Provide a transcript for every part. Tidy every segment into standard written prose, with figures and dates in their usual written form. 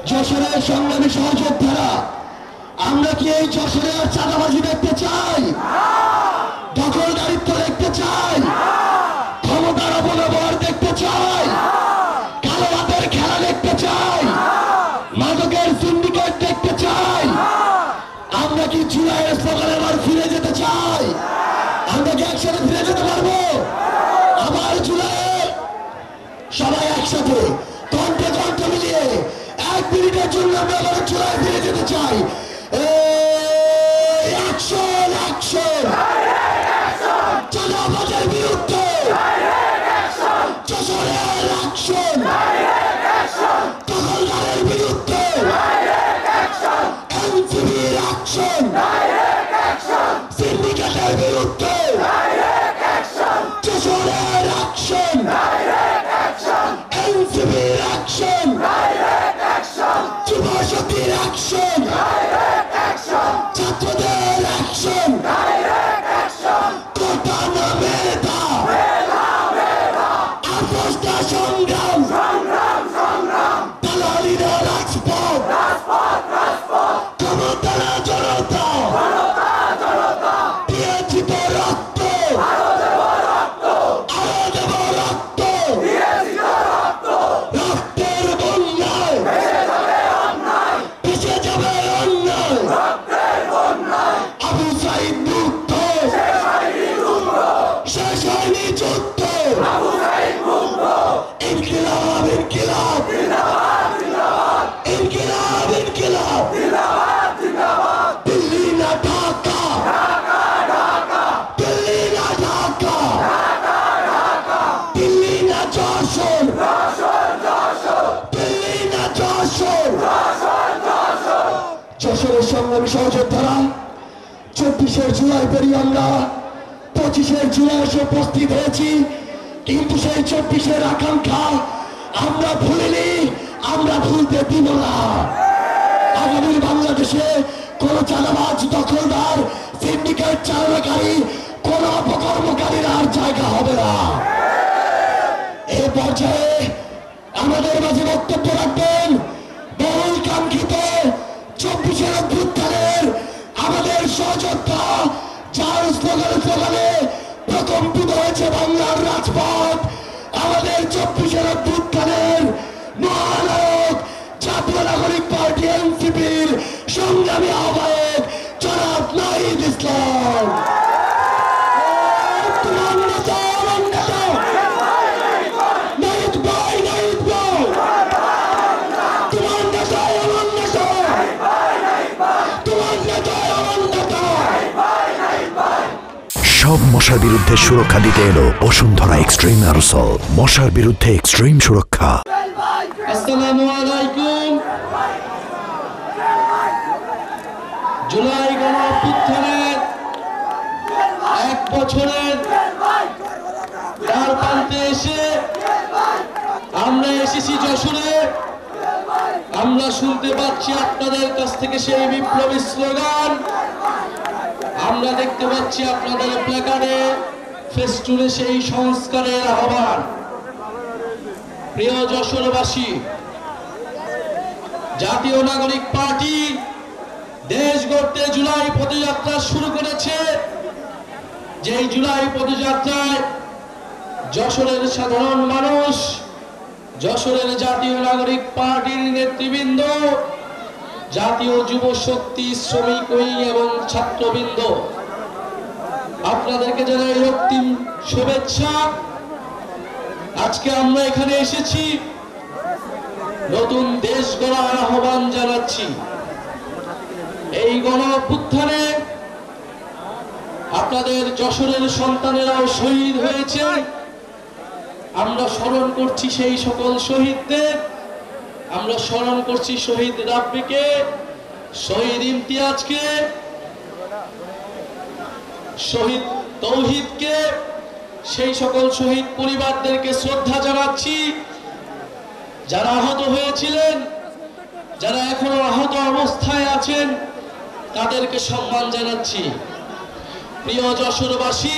যশোরের সংগ্রামী সহযোদ্ধারা, আমরা কি এই যশোরে আর চাঁদাবাজি দেখতে চাই? দখলদারিত্ব দেখতে চাই? ক্ষমতার অপব্যবহার দেখতে চাই? কালো হাতের খেলা দেখতে চাই? মাদকের সিন্ডিকেট দেখতে চাই? আমরা কি জুলাইয়ের স্লোগানে আবার ফিরে যেতে চাই? আমরা কি একসাথে ফিরে যেতে পারবো? আবার জুলাইয়ে সবাই একসাথে কণ্ঠে কণ্ঠ মিলিয়ে 1 মিনিটের জন্য আমরা আবার জুলাই ফিরে যেতে চাই। অ্যাকশন অ্যাকশন চাঁদাবাজের বিরুদ্ধে, যশোরের অ্যাকশন দখলদারের বিরুদ্ধে, এনসিবির অ্যাকশন সিন্ডিকেটের বিরুদ্ধে, যশোরের অ্যাকশন এনসিবির অ্যাকশন, যুবশক্তির অ্যাকশন, ছাত্রদের অ্যাকশন, কোটা না মেধা, আপোষটা সংগ্রাম, দালালিরা রাজপথ, ক্ষমতা না জনতা, দিয়েছি তো রক্ত, আরো দেব রক্ত, রক্তের বন্যায় ভেসে যাবে অন্যায়, আবু সাইদ মুক্ত, শেষ হয়নি যুদ্ধ, ইনকিলাব ইনকিলাব ইনকিলাব ইনকিলাব, দিল্লি না ঢাকা, দিল্লি না ঢাকা, দিল্লি না যশোর, দিল্লি না যশোর। যশোরের সংগ্রামী সহযোদ্ধারা, 24শে জুলাই পেরিয়ে আমরা 25শে জুলাই এসে উপস্থিত হয়েছি, কিন্তু সেই 24শে আকাঙ্ক্ষা আমরা ভুলিনি, আমরা ভুলতে দিব না। আগামীর বাংলাদেশে কোন চাঁদাবাজ, দখলদার, সিন্ডিকেট চালনাকারী, কোন অপকর্মকারীর আর জায়গা হবে না। এই পর্যায়ে আমাদের মাঝে বক্তব্য রাখবেন বহুল কাঙ্ক্ষিত 24শে অভ্যুত্থানের আমাদের সহযোদ্ধা, যার স্লোগানে প্রকম্পিত হয়েছে বাংলার রাজপথ, আমাদের 24শে অভ্যুত্থানের মহানায়ক, জাতীয় নাগরিক পার্টি এনসিপির সংগ্রামী আহ্বায়ক জনাব নাহিদ ইসলাম। তোমার নেতা, আমার নেতা, নাহিদ ভাই, নাহিদ ভাই, তোমার নেতা, আমার নেতা, তোমার নেতা, আমার নেতা। সব মশার বিরুদ্ধে সুরক্ষা দিতে এলো বসুন্ধরা এক্সট্রিম অ্যারোসল, মশার বিরুদ্ধে এক্সট্রিম সুরক্ষা। আসসালামু আলাইকুম। জুলাই গণঅভ্যুত্থানের 1 বছরের দ্বার প্রান্তে এসে আমরা এসেছি যশোরে। আমরা শুনতে পাচ্ছি আপনাদের কাছ থেকে সেই বিপ্লবী স্লোগান, আমরা দেখতে পাচ্ছি আপনাদের প্ল্যাকার্ডে, ফেস্টুনে সেই সংস্কারের আহ্বান। প্রিয় যশোরবাসী, জাতীয় নাগরিক পার্টি দেশ গড়তে জুলাই পদযাত্রা শুরু করেছে। যেই জুলাই পদযাত্রায় যশোরের সাধারণ মানুষ, যশোরের জাতীয় নাগরিক পার্টির নেতৃবৃন্দ, জাতীয় যুব শক্তি, শ্রমিক এবং ছাত্রবৃন্দ, আপনাদেরকে জানাই রক্তিম শুভেচ্ছা। আজকে আমরা এখানে এসেছি নতুন দেশ গড়ার আহ্বান জানাচ্ছি। এই গণঅভ্যুত্থানে আপনাদের যশোরের সন্তানেরাও শহীদ হয়েছে। আমরা স্মরণ করছি সেই সকল শহীদদের, আমরা স্মরণ করছি শহীদ রাব্বিকে, শহীদ ইমতিয়াজকে, শহীদ তৌহিদকে, সেই সকল শহীদ পরিবারদেরকে শ্রদ্ধা জানাচ্ছি। যারা আহত হয়েছিলেন, যারা এখনো আহত অবস্থায় আছেন, তাদেরকে সম্মান জানাচ্ছি। প্রিয় যশোরবাসী,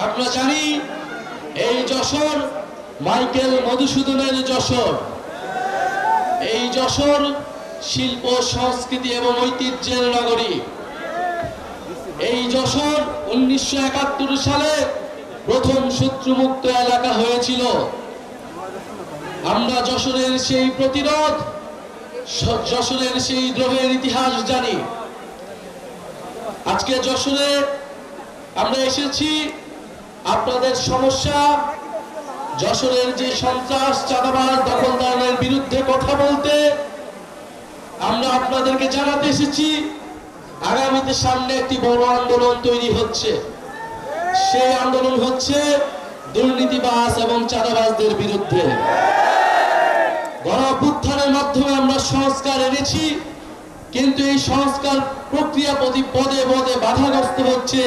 আমরা জানি এই যশোর মাইকেল মধুসূদনের যশোর। এই যশোর শিল্প সংস্কৃতি এবং ঐতিহ্যের নগরী। এই যশোর 1971 সালে প্রথম শত্রুমুক্ত এলাকা হয়েছিল। আমরা যশোরের সেই প্রতিরোধ, যশোরের সেই দ্রোহের ইতিহাস জানি। আজকে যশোরে আমরা এসেছি আপনাদের সমস্যা, যশোরের যে সন্ত্রাস, চাঁদাবাজ, দখলদারের বিরুদ্ধে কথা বলতে। আমরা আপনাদেরকে জানাতে এসেছি আগামীতে সামনে একটি বড় আন্দোলন তৈরি হচ্ছে। সেই আন্দোলন হচ্ছে দুর্নীতিবাজ এবং চাঁদাবাজদের বিরুদ্ধে। গণঅভ্যুত্থানের মাধ্যমে আমরা সংস্কার এনেছি, কিন্তু এই সংস্কার প্রক্রিয়া পদে পদে বাধাগ্রস্ত হচ্ছে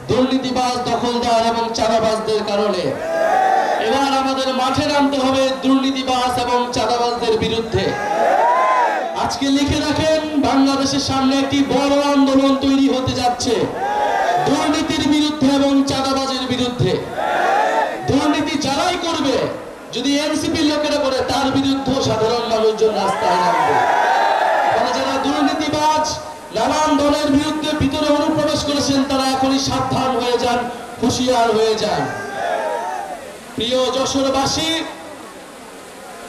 দুর্নীতিবাজ, দখলদার এবং চাঁদাবাজদের কারণে। এবার আমাদের মাঠে নামতে হবে দুর্নীতিবাজ এবং চাঁদাবাজদের বিরুদ্ধে। আজকে লিখে রাখেন, বাংলাদেশের সামনে একটি বড় আন্দোলন তৈরি হতে যাচ্ছে দুর্নীতির বিরুদ্ধে এবং চাঁদাবাজের বিরুদ্ধে। দুর্নীতি যারাই করবে, যদি এনসিপি লোকেরা করে, তার বিরুদ্ধে সাধারণ মানুষজন রাস্তায় নামবে। যারা দুর্নীতিবাজ, নানান দলের বিরুদ্ধে ভিতরে অনুপ্রবেশ করেছেন, তারা এখনই সাবধান হয়ে যান, হুঁশিয়ার হয়ে যান। প্রিয় যশোরবাসী,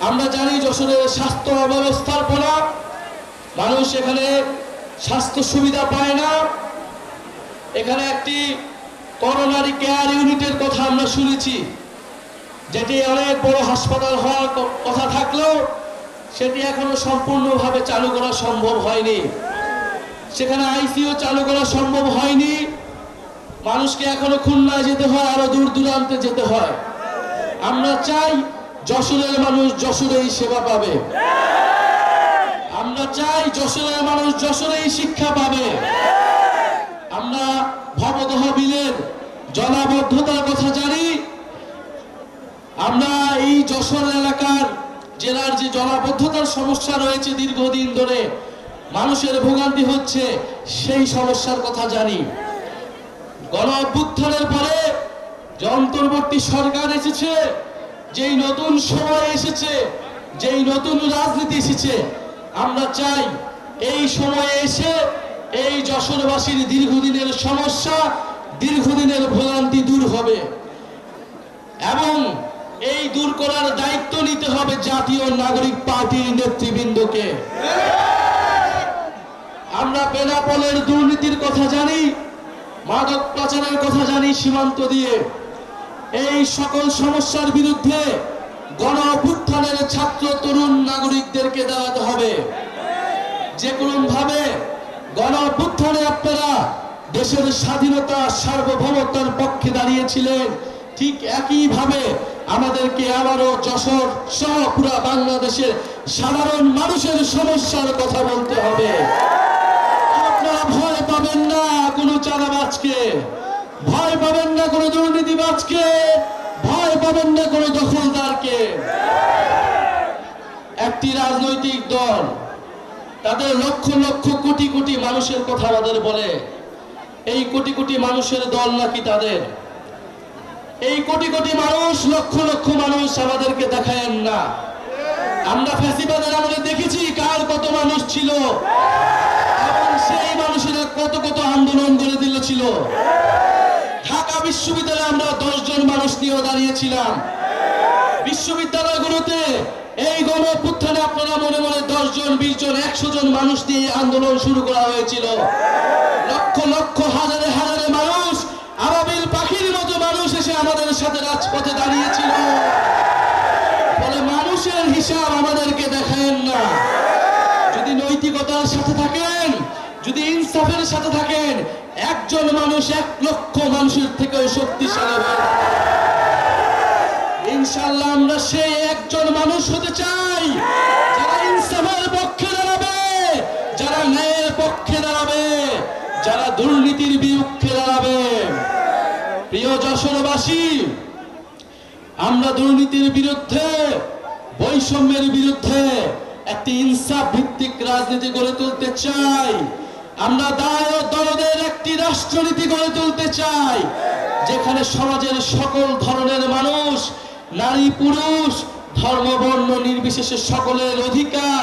আমরা জানি যশোরের স্বাস্থ্য অব্যবস্থাপনা, মানুষ এখানে স্বাস্থ্য সুবিধা পায় না। এখানে একটি করোনারি কেয়ার ইউনিটের কথা আমরা শুনেছি, যেটি অনেক বড় হাসপাতাল হওয়ার কথা থাকলেও সেটি এখনো সম্পূর্ণভাবে চালু করা সম্ভব হয়নি। সেখানে আইসিইউ চালু করা সম্ভব হয়নি। মানুষকে এখনো খুলনায় যেতে হয়, আরো দূর দূরান্তে যেতে হয়। আমরা চাই যশোরের মানুষ যশোরেই সেবা পাবে। আমরা চাই যশোরের মানুষ যশোরেই শিক্ষা পাবে। আমরা ভবদহ বিলের জলাবদ্ধতার কথা জানি। আমরা এই যশোর এলাকার জেলার যে জলাবদ্ধতার সমস্যা রয়েছে দীর্ঘদিন ধরে মানুষের ভোগান্তি হচ্ছে, সেই সমস্যার কথা জানি। গণঅভ্যুত্থানের পরে যে অন্তর্বর্তী সরকার এসেছে, যেই নতুন সময় এসেছে, যেই নতুন রাজনীতি এসেছে, আমরা চাই এই সময়ে এসে এই যশোরবাসীর দীর্ঘদিনের সমস্যা, দীর্ঘদিনের ভোগান্তি দূর হবে এবং এই দূর করার দায়িত্ব নিতে হবে জাতীয় নাগরিক পার্টির নেতৃবৃন্দকে। আমরা বেনাপোলের দুর্নীতির কথা জানি, মাদক পাচারের কথা জানি সীমান্ত দিয়ে। এই সকল সমস্যার বিরুদ্ধে গণঅভ্যুত্থানের ছাত্র তরুণ নাগরিকদেরকে দাঁড়াতে হবে। যে কোনো ভাবে গণঅভ্যুত্থানে আপনারা দেশের স্বাধীনতা, সার্বভৌমত্বের পক্ষে দাঁড়িয়েছিলেন, ঠিক একইভাবে আমাদেরকে আবারও যশোর সহ পুরা বাংলাদেশের সাধারণ মানুষের সমস্যার কথা বলতে হবে। আপনারা ভয় পাবেন না কোনো চাঁদাবাজকে, ভয় পাবেন না কোনো দুর্নীতিবাজকে, ভয় পাবেন না কোনো দখলদারকে। একটি রাজনৈতিক দল তাদের লক্ষ লক্ষ কোটি কোটি মানুষের কথা আমাদের বলে, এই কোটি কোটি মানুষের দল নাকি তাদের। এই কোটি কোটি মানুষ, লক্ষ লক্ষ মানুষ আমাদেরকে দেখায়েন না। আমরা ফ্যাসিবাদের আমলে দেখেছি কার কত মানুষ ছিল এবং সেই মানুষেরা কত কত আন্দোলন গড়ে দিয়েছিল। ঢাকা বিশ্ববিদ্যালয়ে আমরা 10 জন মানুষ নিয়ে দাঁড়িয়েছিলাম। বিশ্ববিদ্যালয়গুলোতে এই গণঅভ্যুত্থানে আপনারা মনে মনে 10 জন, 20 জন, 100 জন মানুষ নিয়ে আন্দোলন শুরু করা হয়েছিল। লক্ষ লক্ষ, হাজারে হাজারে মানুষ, আবাবিল পাখির মতো মানুষ এসে আমাদের সাথে রাজপথে দাঁড়িয়েছিল। ফলে মানুষের হিসাব আমাদেরকে দেখায়েন না। যদি নৈতিকতার সাথে থাকেন, যদি ইনসাফের সাথে থাকেন, একজন মানুষ 1 লক্ষ মানুষের থেকেও শক্তিশালী হবে। ইনশাআল্লাহ আমরা সেই একজন মানুষ হতে চাই, যারা ইনসাফের পক্ষে দাঁড়াবে, যারা ন্যায়ের পক্ষে দাঁড়াবে, যারা দুর্নীতির বিরুদ্ধে দাঁড়াবে। প্রিয় যশোরবাসী, আমরা দুর্নীতির বিরুদ্ধে, বৈষম্যের বিরুদ্ধে একটি ইনসাফ ভিত্তিক রাজনীতি গড়ে তুলতে চাই। আমরা দায় ও দরদের একটি রাষ্ট্রনীতি গড়ে তুলতে চাই, যেখানে সমাজের সকল ধরনের মানুষ, নারী পুরুষ, ধর্ম বর্ণ নির্বিশেষে সকলের অধিকার,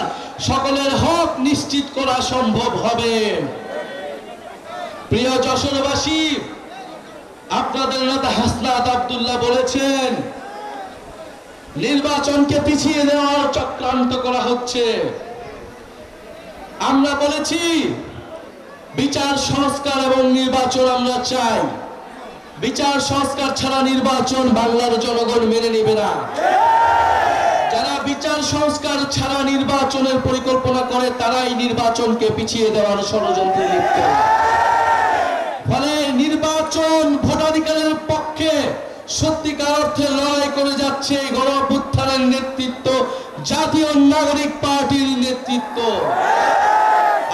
সকলের হক নিশ্চিত করা সম্ভব হবে। প্রিয় যশোরবাসী, আপনাদের নেতা হাসনাত আব্দুল্লাহ বলেছেন নির্বাচনকে পিছিয়ে দেওয়ার চক্রান্ত করা হচ্ছে। আমরা বলেছি বিচার সংস্কার এবং নির্বাচন আমরা চাই। বিচার সংস্কার ছাড়া নির্বাচন বাংলার জনগণ মেনে নেবে না। যারা বিচার সংস্কার ছাড়া নির্বাচনের পরিকল্পনা করে তারাই নির্বাচনকে পিছিয়ে দেওয়ার ষড়যন্ত্রে লিপ্ত। ফলে নির্বাচন ভোটাধিকারের পক্ষে সত্যিকার অর্থে লড়াই করে যাচ্ছে গণ অভ্যুত্থানের নেতৃত্ব, জাতীয় নাগরিক পার্টির নেতৃত্ব।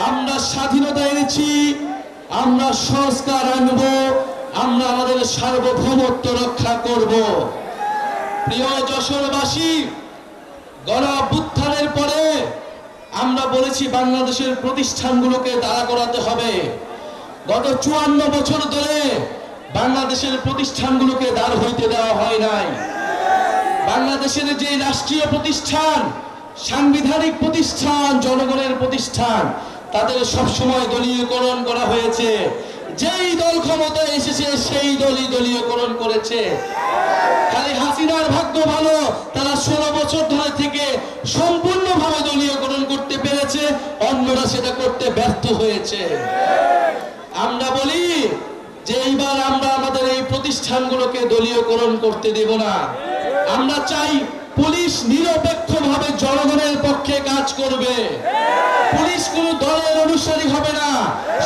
আমরা স্বাধীনতা এনেছি, আমরা সংস্কার আনব, আমরা আমাদের সার্বভৌমত্ব রক্ষা করব। প্রিয় যশোরবাসী, গণ অভ্যুত্থানের পরে আমরা বলেছি বাংলাদেশের প্রতিষ্ঠানগুলোকে দাঁড়া করাতে হবে। গত 54 বছর ধরে বাংলাদেশের প্রতিষ্ঠানগুলোকে দাঁড় হইতে দেওয়া হয় নাই। বাংলাদেশের যে রাষ্ট্রীয় প্রতিষ্ঠান, সাংবিধানিক প্রতিষ্ঠান, জনগণের প্রতিষ্ঠান, তাদের সবসময় দলীয়করণ করা হয়েছে। যেই দল ক্ষমতায় এসেছে সেই দলই দলীয়করণ করেছে। খালি হাসিনার ভাগ্য ভালো, তারা 16 বছর ধরে থেকে সম্পূর্ণভাবে দলীয়করণ করতে পেরেছে, অন্যরা সেটা করতে ব্যর্থ হয়েছে। আমরা বলি যে এইবার আমরা আমাদের এই প্রতিষ্ঠানগুলোকে দলীয়করণ করতে দেব না। আমরা চাই পুলিশ নিরপেক্ষভাবে জনগণের পক্ষে কাজ করবে। পুলিশ কোনো দলের অনুসারী হবে না,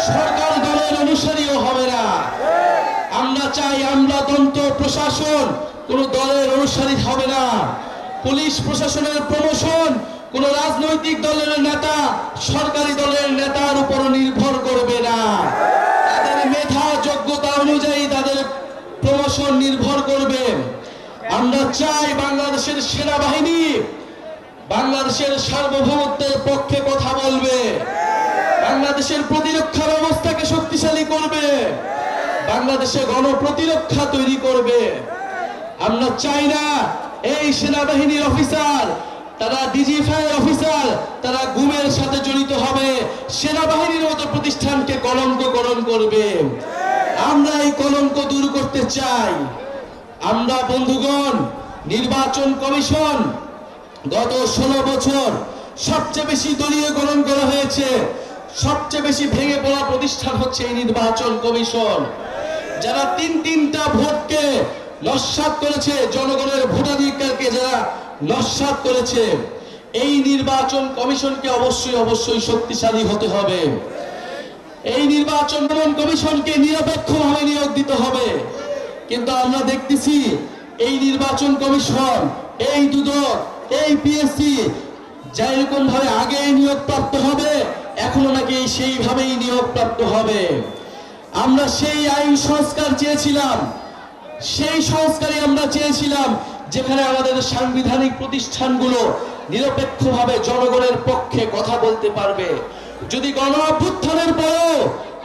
সরকার দলের অনুসারীও হবে না। আমরা চাই আমলাতন্ত্র প্রশাসন কোনো দলের অনুসারী হবে না। পুলিশ প্রশাসনের প্রমোশন কোন রাজনৈতিক দলের নেতা, সরকারি দলের নেতার উপর নির্ভর করবে না। তাদের মেধা যোগ্যতা অনুযায়ী তাদের প্রমোশন নির্ভর করবে। আমরা চাই বাংলাদেশের সেনাবাহিনী বাংলাদেশের সার্বভৌমত্বের পক্ষে কথা বলবে, বাংলাদেশের প্রতিরক্ষা ব্যবস্থাকে শক্তিশালী করবে, বাংলাদেশে গণপ্রতিরক্ষা তৈরি করবে। আমরা চাই না এই সেনাবাহিনীর অফিসার, তারা ডিজিএফআই অফিসার, তারা গুমের সাথে জড়িত হবে, সেনাবাহিনীর মতো প্রতিষ্ঠানকে কলঙ্ককরণ করবে। আমরা এই কলঙ্ক দূর করতে চাই। আমরা বন্ধুগণ, নির্বাচন কমিশন গত 16 বছর সবচেয়ে বেশি দলীয়করণ করা হয়েছে। সবচেয়ে বেশি ভেঙে পড়া প্রতিষ্ঠান হচ্ছে এই নির্বাচন কমিশন। যারা তিনটা ভোটকে নস্যাৎ করেছে, জনগণের ভোটাধিকারকে যারা নস্যাৎ করেছে, এই নির্বাচন কমিশনকে অবশ্যই শক্তিশালী হতে হবে। এই নির্বাচন কমিশনকে নিরপেক্ষভাবে নিয়োগ দিতে হবে। কিন্তু আমরা দেখতেছি এই নির্বাচন কমিশন, এই দুদক, এই পিএসসি যেরকম ভাবে আগে নিয়োগ প্রাপ্ত হবে, এখনো নাকি সেইভাবেই নিয়োগ প্রাপ্ত হবে। আমরা সেই আইন সংস্কার চেয়েছিলাম, সেই সংস্কারই আমরা চেয়েছিলাম যেখানে আমাদের সাংবিধানিক প্রতিষ্ঠানগুলো নিরপেক্ষভাবে জনগণের পক্ষে কথা বলতে পারবে। যদি গণ অভ্যুত্থানের পরেও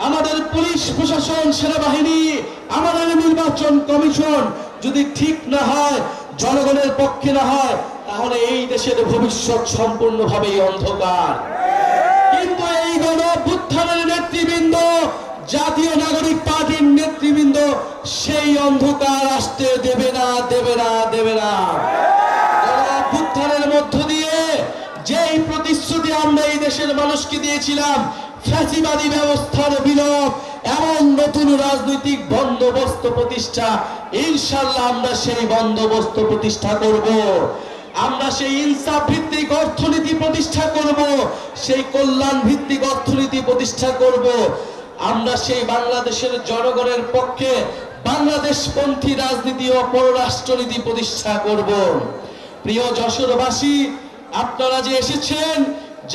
আমাদের পুলিশ প্রশাসন, সেনাবাহিনী, আমাদের নির্বাচন কমিশন যদি ঠিক না হয়, জনগণের পক্ষে না হয়, তাহলে এই দেশের ভবিষ্যৎ সম্পূর্ণভাবেই অন্ধকার। কিন্তু এই গণ অভ্যুত্থানের নেতৃবৃন্দ, জাতীয় নাগরিক পার্টির নেতৃবৃন্দ সেই অন্ধকার আসতে দেবে না। গণ অভ্যুত্থানের মধ্য দিয়ে যেই প্রতিশ্রুতি আমরা এই দেশের মানুষকে দিয়েছিলাম, ফ্যাসিবাদী ব্যবস্থার বিলোপ, এমন নতুন রাজনৈতিক বন্দোবস্ত প্রতিষ্ঠা, ইনশাআল্লাহ আমরা সেই বন্দোবস্ত প্রতিষ্ঠা করব। আমরা সেই ইনসাফ ভিত্তিক অর্থনীতি প্রতিষ্ঠা করব, সেই কল্যাণ ভিত্তিক অর্থনীতি প্রতিষ্ঠা করব। আমরা সেই বাংলাদেশের জনগণের পক্ষে বাংলাদেশপন্থী রাজনীতি ও পররাষ্ট্রনীতি প্রতিষ্ঠা করব। প্রিয় যশোরবাসী, আপনারা যে এসেছেন,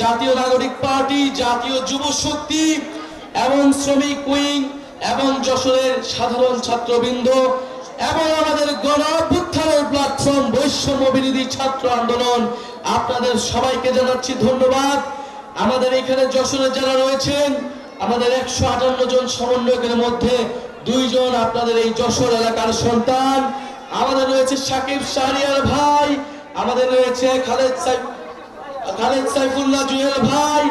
জাতীয় নাগরিক পার্টি, জাতীয় যুব শক্তি এবং শ্রমিক উইং এবং যশোরের সাধারণ ছাত্রবৃন্দ এবং আমাদের গণ অভ্যুত্থানের প্ল্যাটফর্ম বৈষম্য বিরোধী ছাত্র আন্দোলন, আপনাদের সবাইকে জানাচ্ছি ধন্যবাদ। আমাদের এখানে যশোরে যারা রয়েছেন, আমাদের 158 জন সমন্বয়কের মধ্যে 2 জন আপনাদের এই যশোর এলাকার সন্তান। আমাদের রয়েছে সাকিব শাহরিয়ার ভাই, আমাদের রয়েছে খালেদ সাইফুল্লাহ জুয়েল ভাই,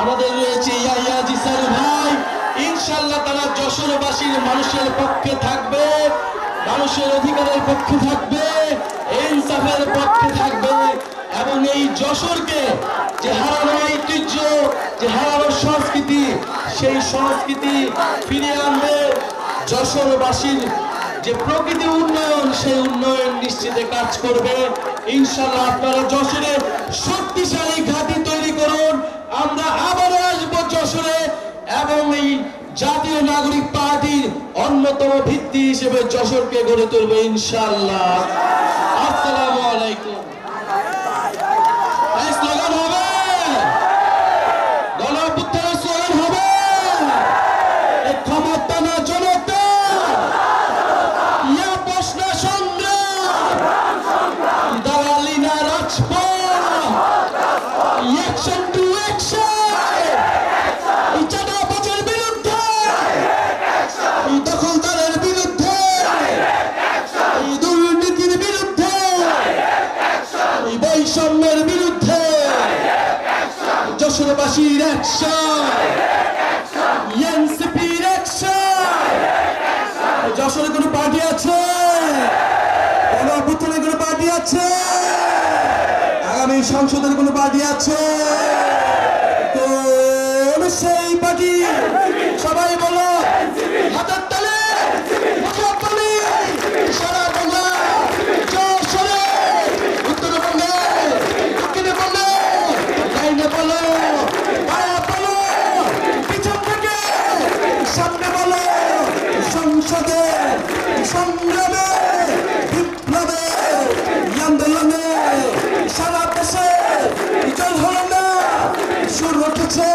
আমাদের রয়েছে ইয়াহিয়া জিসান ভাই। ইনশাআল্লাহ তারা যশোরবাসীর মানুষের পক্ষে থাকবে, মানুষের অধিকারের পক্ষে থাকবে, ইনসাফের পক্ষে থাকবে এবং এই যশোরকে যে হারানো ঐতিহ্য, যে হারানো সংস্কৃতি, সেই সংস্কৃতি ফিরিয়ে আনবে। যশোরবাসীর যে প্রকৃতি উন্নয়ন, সেই উন্নয়ন নিশ্চিতে কাজ করবে। ইনশাআল্লাহ আপনারা যশোরে শক্তিশালী ঘাঁটি তৈরি করুন। আমরা আবারও আসবো যশোরে এবং এই জাতীয় নাগরিক পার্টির অন্যতম ভিত্তি হিসেবে যশোরকে গড়ে তুলবে ইনশাআল্লাহ। আসসালামু আলাইকুম। এই স্লোগান হবে, গণঅভ্যুত্থানের স্লোগান হবে, এই ক্ষমতা না জনতা, ইয়া প্রশ্ন সংগ্রাম, দালালি না রাজপথ, অ্যাকশন টু অ্যাকশন, এই চাঁদাবাজের বিরুদ্ধে, এই দখলদারের বিরুদ্ধে, এই দুর্নীতির বিরুদ্ধে, এই বৈষম্যের বিরুদ্ধে যশোরবাসীর অ্যাকশন, এনসিপির অ্যাকশন। যশোরে কোনো পার্টি আছে? গণঅভ্যুত্থানের কোনো পার্টি আছে? আগামী সংসদের কোনো পার্টি আছে? তো সেই পার্টি সবাই বলো, হাতের তালে, মুখের তালে, সারা বাংলা, যশোরে, উত্তরবঙ্গে, দক্ষিণবঙ্গে, ডাইনে বলো, বায়া বলো, পিছন থেকে সামনে বলো, সংসদে, সংগ্রামে, বিপ্লবে, আন্দোলনে সারা দেশে জল হলো না, সুর উঠেছে।